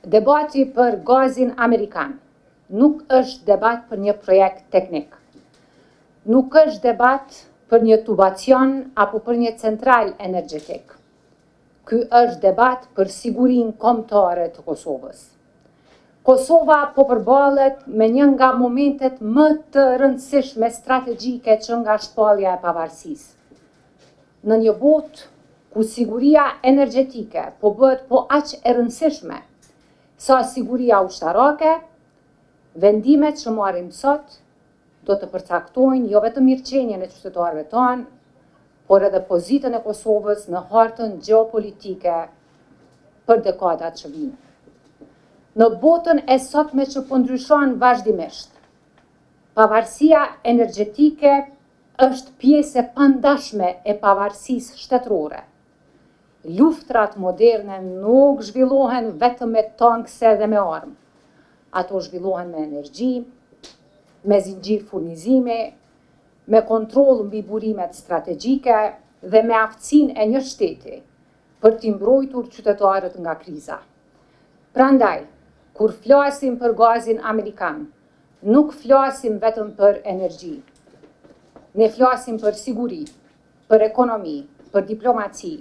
Debati për gazin amerikan nuk është debat për një projekt teknik. Nuk është debat për një tubacion apo për një central energjetik. Ky është debat për sigurinë kombëtare të Kosovës. Kosova po përballet me një nga momentet më të rëndësishme strategjike që nga shpallja e pavarësisë. Në një botë ku siguria energjetike po bëhet po aq e rëndësishme sa siguria ushtarake, vendimet që marrim sot do të përcaktojnë jo vetëm mirëqenien e qytetarëve tanë, por edhe pozitën e Kosovës në hartën gjeopolitike për dekadat që vijnë. Në botën e sotme që po ndryshon vazhdimisht, pavarësia energjetike është pjesë e pandashme e pavarësisë shtetërore. Luftrat moderne nuk zhvillohen vetëm me tankse dhe me armë. Ato zhvillohen me energji, me zinxhir furnizimi, me kontroll mbi burimet strategjike dhe me aftësinë e një shteti për t'i mbrojtur qytetarët nga kriza. Prandaj, kur flasim për gazin amerikan, nuk flasim vetëm për energji. Ne flasim për siguri, për ekonomi, për diplomaci,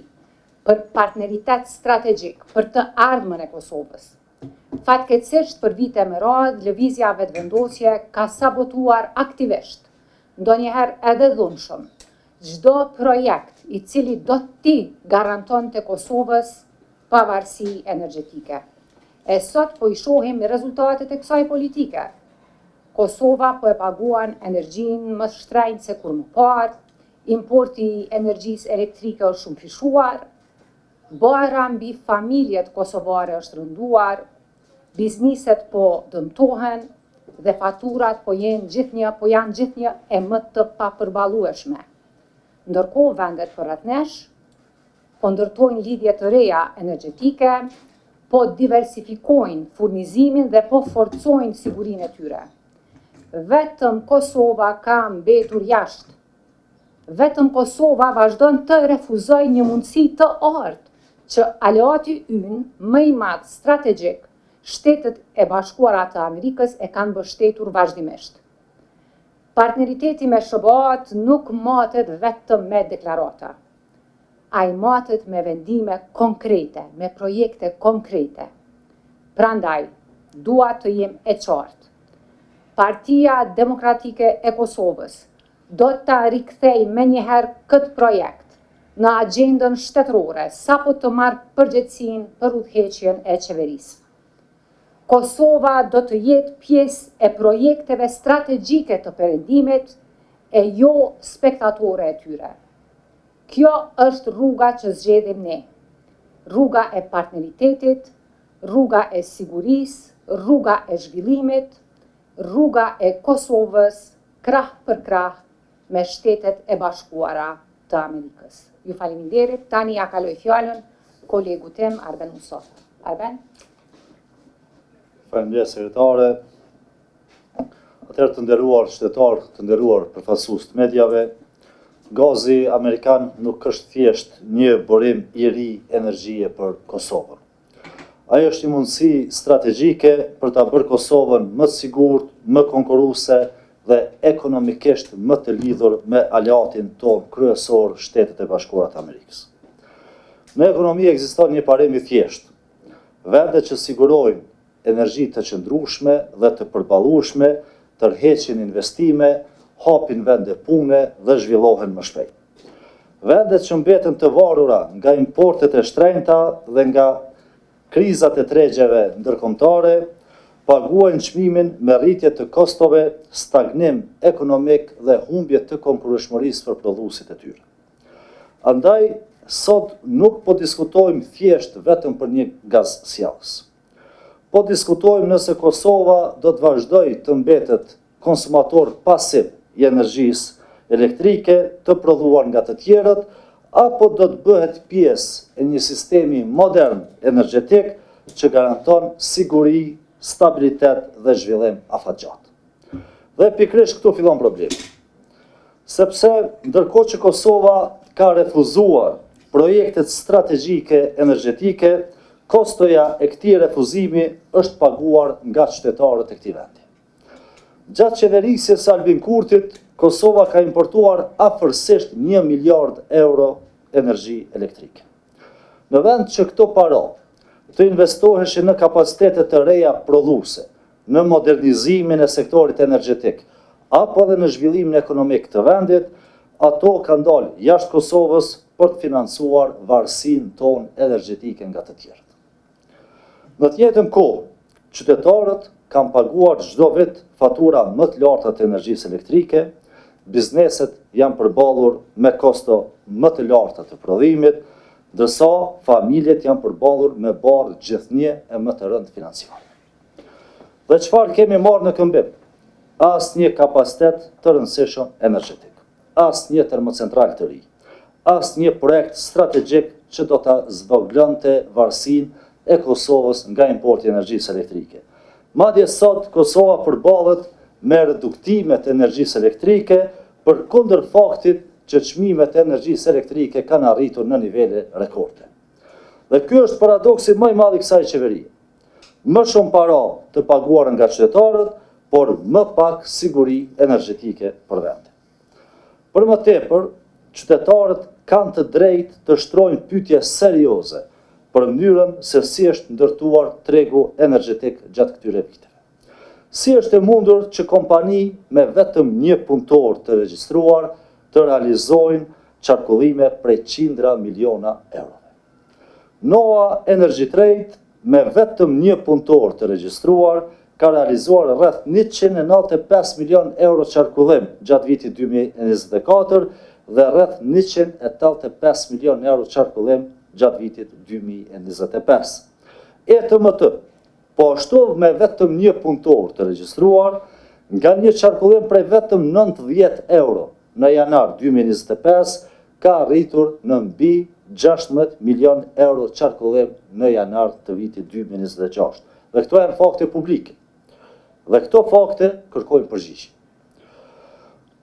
për partneritet strategjik, për të ardhmen e Kosovës. Fatkeqësisht për vite me radhë, lëvizja vetëvendosje ka sabotuar aktivisht, ndonjëherë edhe dhunshëm, çdo projekt i cili do t'i garantonte Kosovës pavarësi energjetike. E sot po i shohim rezultatet e kësaj politike. Kosova po e paguan energjinë më shtrenjtë se kur më parë, importi i energjisë elektrike është shumë fishuar, bara mbi familjet kosovare është rënduar, bizniset po dëmtohen dhe faturat po janë gjithnjë e më të papërballueshme. Ndërkohë vendet përreth nesh po ndërtojnë lidhje të reja energjetike, po diversifikojnë furnizimin dhe po forcojnë sigurinë e tyre. Vetëm Kosova ka mbetur jashtë. Vetëm Kosova vazhdon të refuzojë një mundësi të artë që aleati ynë më i madh strategjik, Shtetet e Bashkuara të Amerikës e kanë mbështetur vazhdimisht. Partneriteti me SBA-t nuk matet vetëm me deklarata. Ai matet me vendime konkrete, me projekte konkrete. Prandaj, dua të jem e qartë. Partia Demokratike e Kosovës do ta rikthej menjëherë këtë projekt në agjendën shtetërore, sapo të marrë përgjegjësinë për udhëheqjen e qeverisë. Kosova do të jetë pjesë e projekteve strategjike të perëndimit e jo spektatore e tyre. Kjo është rruga që zgjedhim ne. Rruga e partneritetit, rruga e sigurisë, rruga e zhvillimit, rruga e Kosovës krah për krah me Shtetet e Bashkuara të Amerikës. Ju faleminderit, tani ja kaloj fjalën kolegu tim Arben Musa. Arben? Faleminderit sekretare. Atëherë të nderuar qytetarë, të nderuar përfaqësues të mediave, gazi amerikan nuk është thjesht një burim i ri energjie për Kosovën. Ai është një mundësi strategjike për ta bërë Kosovën më të sigurt, më konkurruese dhe ekonomikisht më të lidhur me aleatin ton kryesor, Shtetet e Bashkuara të Amerikës. Në ekonomi ekziston një parim i thjeshtë. Vendet që sigurojnë energji të qëndrueshme dhe të përballueshme, tërheqin investime, hapin vende pune dhe zhvillohen më shpejt. Vendet që mbeten të varura nga importet e shtrenjta dhe nga krizat e tregjeve ndërkombëtare, paguajnë çmimin me rritje të kostove, stagnim ekonomik dhe humbje të konkurrueshmërisë për prodhuesit e tyre. Andaj, sot nuk po diskutojmë thjesht vetëm për një gazsjellës. Po diskutojmë nëse Kosova do të vazhdojë të mbetet konsumator pasiv i energjisë elektrike të prodhuar nga të tjerët, apo do të bëhet pjesë e një sistemi modern energjetik që garanton siguri, stabilitet dhe zhvillim afatgjat. Dhe pikërisht këtu fillon problemi. Sepse ndërkohë që Kosova ka refuzuar projektet strategjike energjetike, kostoja e këtij refuzimi është paguar nga qytetarët e këtij vendi. Gjatë qeverisjes së Albin Kurtit, Kosova ka importuar afërsisht 1 miliard euro energji elektrike. Në vend që këto para të investoheshin në kapacitete të reja prodhuese, në modernizimin e sektorit energjetik, apo edhe në zhvillimin ekonomik të vendit, ato kanë dalë jashtë Kosovës për të financuar varësinë tonë energjetike nga të tjerët. Në të njëjtën kohë, qytetarët kanë paguar çdo vit fatura më të larta të energjisë elektrike, bizneset janë përballur me kosto më të larta të prodhimit, ndërsa familjet janë përballur me barë gjithnjë e më të rëndë financiare. Dhe çfarë kemi marrë në këmbim? Asnjë kapacitet të rëndësishëm energjetik, asnjë termocentral të ri, asnjë projekt strategjik që do ta zvoglonte varësinë e Kosovës nga importi i energjisë elektrike. Madje sot Kosova përballet me reduktimet e energjisë elektrike përkundër faktit që çmimet e energjisë elektrike kanë arritur në nivele rekorde. Dhe ky është paradoksi më i madh i kësaj qeverie. Më shumë para të paguar nga qytetarët, por më pak siguri energjetike për vendin. Për më tepër, qytetarët kanë të drejtë të shtrojnë pyetje serioze për mënyrën se si është ndërtuar tregu energjetik gjatë këtyre viteve. Si është e mundur që kompani me vetëm një punëtor të regjistruar të realizojnë qarkullime prej qindra miliona euro. NOA Energy Trade me vetëm një punëtor të regjistruar ka realizuar rreth 195 milion euro qarkullim gjatë vitit 2024 dhe rreth 185 milion euro qarkullim gjatë vitit 2025. ETMT, po ashtu me vetëm një punëtor të regjistruar, nga një qarkullim prej vetëm 90 euro në janar 2025, ka arritur në mbi 16 milion euro qarkullim në janar të vitit 2026. Dhe këto janë fakte publike. Dhe këto fakte kërkojnë përgjigje.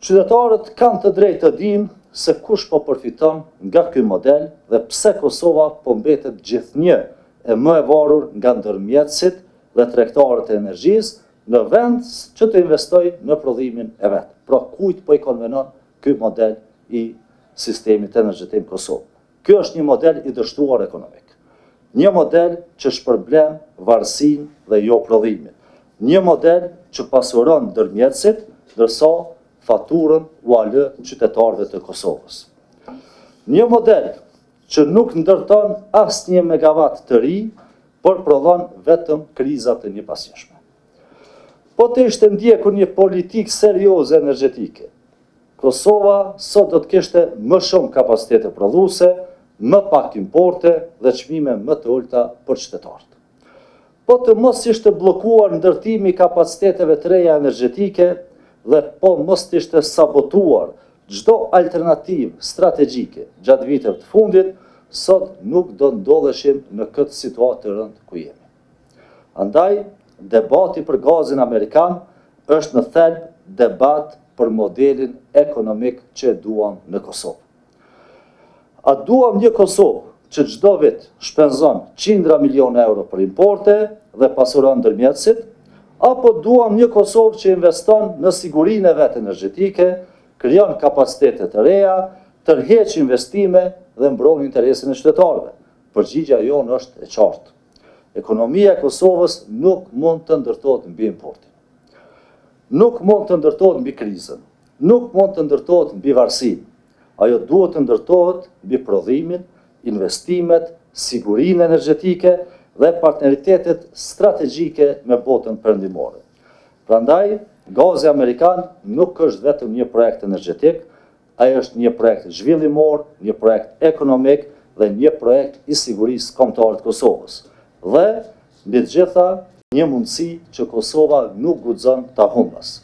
Qytetarët kanë të drejtë të dinë se kush po përfiton nga ky model dhe pse Kosova po mbetet gjithnjë e më e varur nga ndërmjetësit dhe tregtarët e energjisë në vend që të investojë në prodhimin e vet. Pra kujt po i konvenon ky model i sistemit energjetik Kosovë? Ky është një model i dështuar ekonomik. Një model që shpërblen varësinë dhe jo prodhimin. Një model që pasuron ndërmjetësit, ndërsa faturën u alë qytetarëve të Kosovës. Një model që nuk ndërton asnjë megavat të ri, por prodhon vetëm krizat e njëpasjeshme. Po të ishte ndjekur një politikë serioze energjetike, Kosova sot do të kishte më shumë kapacitete prodhuese, më pak importe dhe çmime më të ulta për qytetarët. Po të mos ishte bllokuar ndërtimi i kapaciteteve të reja energjetike dhe po mos ishte sabotuar çdo alternativë strategjike gjatë viteve të fundit, sot nuk do ndodheshim në këtë situatë të rëndë ku jemi. Andaj, debati për gazin amerikan është në thelb debat për modelin ekonomik që duam në Kosovë. A duam një Kosovë që çdo vit shpenzon qindra miliona euro për importe dhe pasuron ndërmjetësit, apo duam një Kosovë që investon në sigurinë e vet energjetike, krijon kapacitete të reja, tërheq investime dhe mbron interesin e qytetarëve? Përgjigjja jonë është e qartë. Ekonomia e Kosovës nuk mund të ndërtohet mbi importin. Nuk mund të ndërtohet mbi krizën. Nuk mund të ndërtohet mbi varësinë. Ajo duhet të ndërtohet mbi prodhimin, investimet, sigurinë energjetike dhe partneritetet strategjike me botën perëndimore. Prandaj, gazi amerikan nuk është vetëm një projekt energjetik, ai është një projekt zhvillimor, një projekt ekonomik dhe një projekt i sigurisë kombëtare të Kosovës. Dhe, mbi të gjitha, një mundësi që Kosova nuk guxon ta humbas.